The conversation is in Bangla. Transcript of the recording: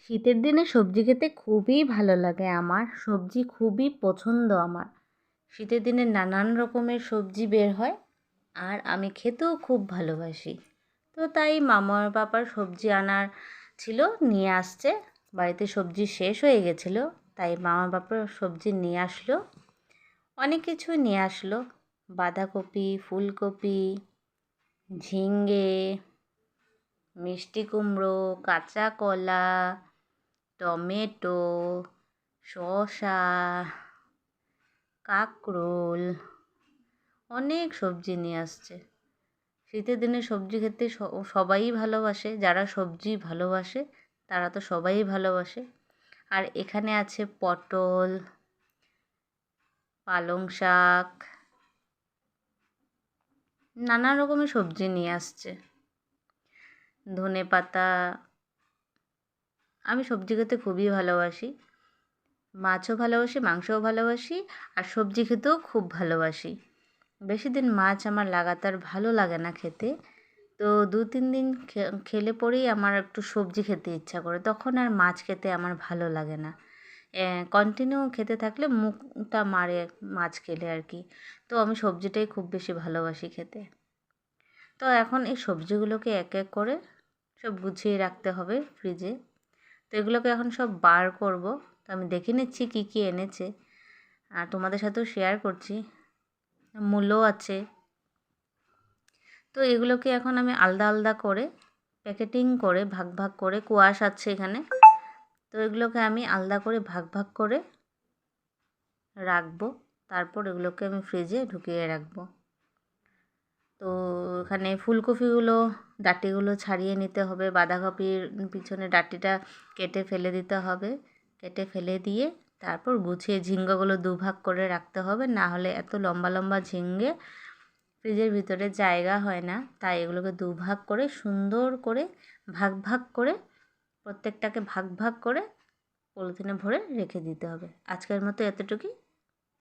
শীতের দিনে সবজি খেতে খুবই ভালো লাগে আমার। সবজি খুবই পছন্দ আমার। শীতের দিনে নানান রকমের সবজি বের হয় আর আমি খেতেও খুব ভালোবাসি। তো তাই মামার পাপার সবজি আনার ছিল, নিয়ে আসছে। বাড়িতে সবজি শেষ হয়ে গেছিলো, তাই মামা বাবার সবজি নিয়ে আসলো। অনেক কিছুই নিয়ে আসলো, বাঁধাকপি, ফুলকপি, ঝিঙ্গে, মিষ্টি কুমড়ো, কাঁচা কলা, টমেটো, শসা, কাঁকরোল, অনেক সবজি নিয়ে আসছে। শীতের দিনে সবজি খেতে সবাই ভালোবাসে। যারা সবজি ভালোবাসে তারা তো সবাই ভালোবাসে। আর এখানে আছে পটল, পালং শাক, নানা রকমের সবজি নিয়ে আসছে, ধনেপাতা। আমি সবজি খেতে খুবই ভালোবাসি। মাছও ভালোবাসি, মাংসও ভালোবাসি, আর সবজি খেতেও খুব ভালোবাসি। বেশি দিন মাছ আমার লাগাতার ভালো লাগে না খেতে। তো 2-3 দিন খেলে পরেই আমার একটু সবজি খেতে ইচ্ছা করে, তখন আর মাছ খেতে আমার ভালো লাগে না। কন্টিনিউ খেতে থাকলে মুখটা মারে মাছ খেলে আর কি। তো আমি সবজিটাই খুব বেশি ভালোবাসি খেতে। তো এখন এই সবজিগুলোকে এক এক করে সব গুছিয়ে রাখতে হবে ফ্রিজে। তো এগুলোকে এখন সব বার করব। তো আমি দেখে নিচ্ছি কী কী এনেছে, আর তোমাদের সাথেও শেয়ার করছি। মূলো আছে। তো এগুলোকে এখন আমি আলাদা আলাদা করে প্যাকেটিং করে ভাগ ভাগ করে, কোয়াশ আছে এখানে, তো এগুলোকে আমি আলাদা করে ভাগ ভাগ করে রাখবো। তারপর এগুলোকে আমি ফ্রিজে ঢুকিয়ে রাখবো। তো এখানে ফুলকপিগুলো ডাঁটিগুলো ছাড়িয়ে নিতে হবে, বাঁধাকপির পিছনে ডাঁটিটা কেটে ফেলে দিতে হবে। কেটে ফেলে দিয়ে তারপর গুছিয়ে ঝিঙ্গাগুলো দুভাগ করে রাখতে হবে, না হলে এত লম্বা লম্বা ঝিঙ্গে ফ্রিজের ভিতরে জায়গা হয় না। তাই এগুলোকে দুভাগ করে সুন্দর করে ভাগ ভাগ করে প্রত্যেকটাকে ভাগ ভাগ করে পলিথিনে ভরে রেখে দিতে হবে। আজকের মতো এতটুকুই।